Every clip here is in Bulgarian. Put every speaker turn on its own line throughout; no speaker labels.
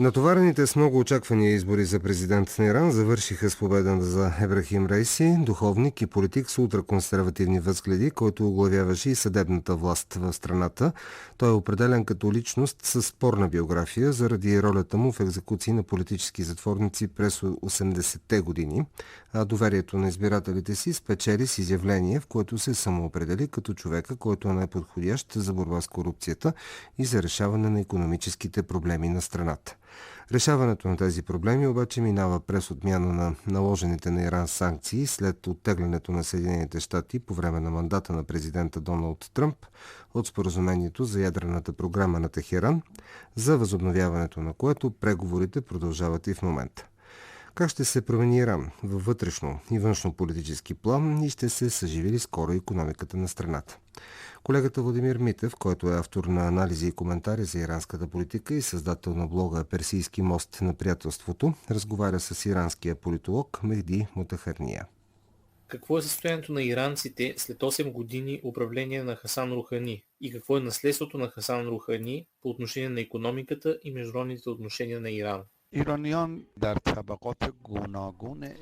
Натоварените с много очаквания избори за президент на Иран завършиха с победа за Ебрахим Рейси, духовник и политик с ултраконсервативни възгледи, който оглавяваше и съдебната власт в страната. Той е определен като личност с спорна биография заради ролята му в екзекуции на политически затворници през 80-те години, а доверието на избирателите си спечели с изявление, в което се самоопредели като човека, който е най-подходящ за борба с корупцията и за решаване на икономическите проблеми на страната. Решаването на тези проблеми обаче минава през отмяна на наложените на Иран санкции след оттеглянето на Съединените щати по време на мандата на президента Доналд Тръмп от споразумението за ядрената програма на Техеран, за възобновяването на което преговорите продължават и в момента. Как ще се промени Иран във вътрешно и външно политически план и ще се съживи ли скоро икономиката на страната? Колегата Владимир Митев, който е автор на анализи и коментари за иранската политика и създател на блога Персийски мост на приятелството, разговаря с иранския политолог Мехди Мотахарния.
Какво е състоянието на иранците след 8 години управление на Хасан Рухани и какво е наследството на Хасан Рухани по отношение на икономиката и международните отношения на Иран?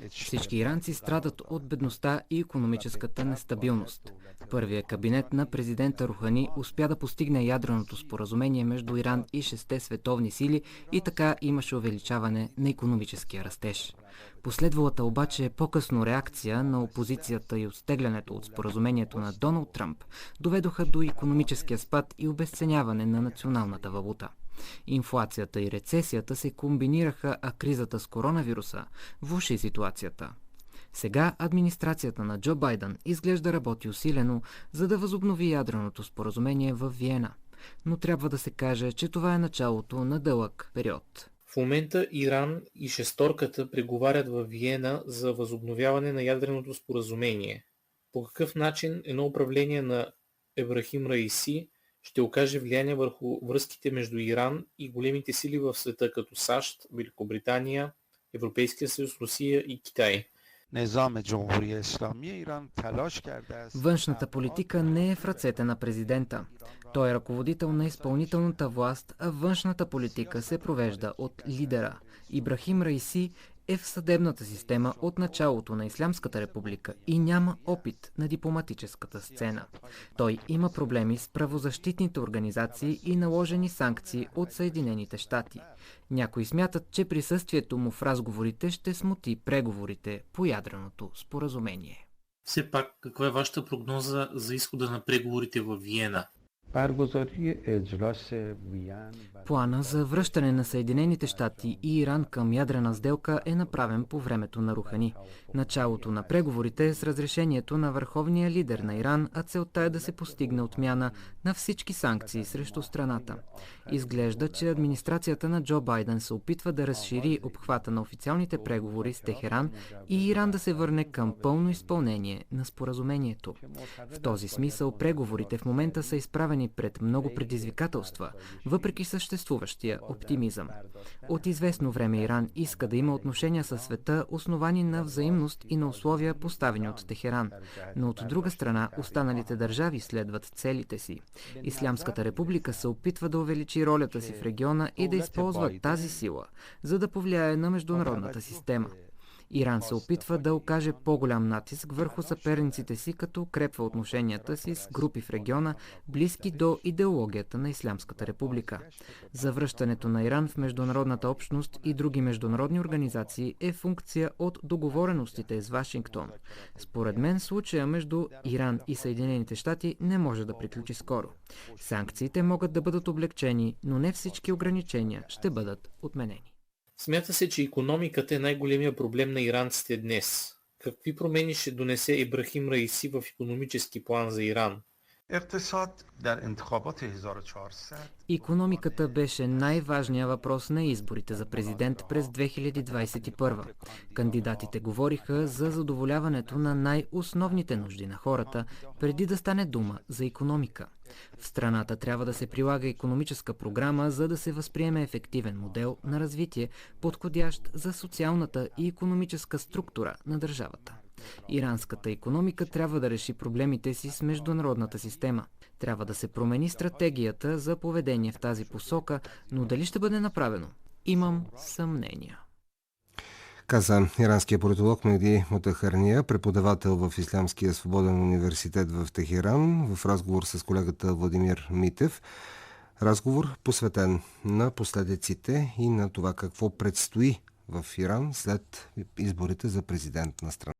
Всички иранци страдат от бедността и икономическата нестабилност. Първият кабинет на президента Рухани успя да постигне ядреното споразумение между Иран и 6 световни сили и така имаше увеличаване на икономическия растеж. Последвалата обаче по-късно реакция на опозицията и оттеглянето от споразумението на Доналд Тръмп доведоха до икономическия спад и обезценяване на националната валута. Инфлацията и рецесията се комбинираха, а кризата с коронавируса влоши ситуацията. Сега администрацията на Джо Байдън изглежда работи усилено, за да възобнови ядреното споразумение в Виена. Но трябва да се каже, че това е началото на дълъг период.
В момента Иран и шесторката преговарят във Виена за възобновяване на ядреното споразумение. По какъв начин едно управление на Ебрахим Раиси ще окаже влияние върху връзките между Иран и големите сили в света, като САЩ, Великобритания, Европейския съюз, Русия и Китай?
Външната политика не е в ръцете на президента. Той е ръководител на изпълнителната власт, а външната политика се провежда от лидера. Ибрахим Раиси е в съдебната система от началото на Ислямската република и няма опит на дипломатическата сцена. Той има проблеми с правозащитните организации и наложени санкции от Съединените щати. Някои смятат, че присъствието му в разговорите ще смути преговорите по ядреното споразумение.
Все пак, каква е вашата прогноза за изхода на преговорите в Виена?
Плана за връщане на Съединените щати и Иран към ядрена сделка е направен по времето на Рухани. Началото на преговорите е с разрешението на върховния лидер на Иран, а целта е да се постигне отмяна на всички санкции срещу страната. Изглежда, че администрацията на Джо Байдън се опитва да разшири обхвата на официалните преговори с Техеран и Иран да се върне към пълно изпълнение на споразумението. В този смисъл преговорите в момента са изправени пред много предизвикателства, въпреки съществуващия оптимизъм. От известно време Иран иска да има отношения със света, основани на взаимност и на условия, поставени от Техеран. Но от друга страна, останалите държави следват целите си. Ислямската република се опитва да увеличи ролята си в региона и да използва тази сила, за да повлияе на международната система. Иран се опитва да окаже по-голям натиск върху съперниците си, като укрепва отношенията си с групи в региона, близки до идеологията на Ислямската република. Завръщането на Иран в международната общност и други международни организации е функция от договореностите с Вашингтон. Според мен случая между Иран и Съединените щати не може да приключи скоро. Санкциите могат да бъдат облегчени, но не всички ограничения ще бъдат отменени.
Смята се, че икономиката е най-големия проблем на иранците днес. Какви промени ще донесе Ибрахим Раиси в икономически план за Иран?
Икономиката беше най-важният въпрос на изборите за президент през 2021. Кандидатите говориха за задоволяването на най-основните нужди на хората, преди да стане дума за икономика. В страната трябва да се прилага икономическа програма, за да се възприеме ефективен модел на развитие, подходящ за социалната и икономическа структура на държавата. Иранската икономика трябва да реши проблемите си с международната система. Трябва да се промени стратегията за поведение в тази посока, но дали ще бъде направено? Имам съмнения.
Каза иранския политолог Мехди Мотахарния, преподавател в Ислямския свободен университет в Техеран, в разговор с колегата Владимир Митев. Разговор посветен на последиците и на това какво предстои в Иран след изборите за президент на страната.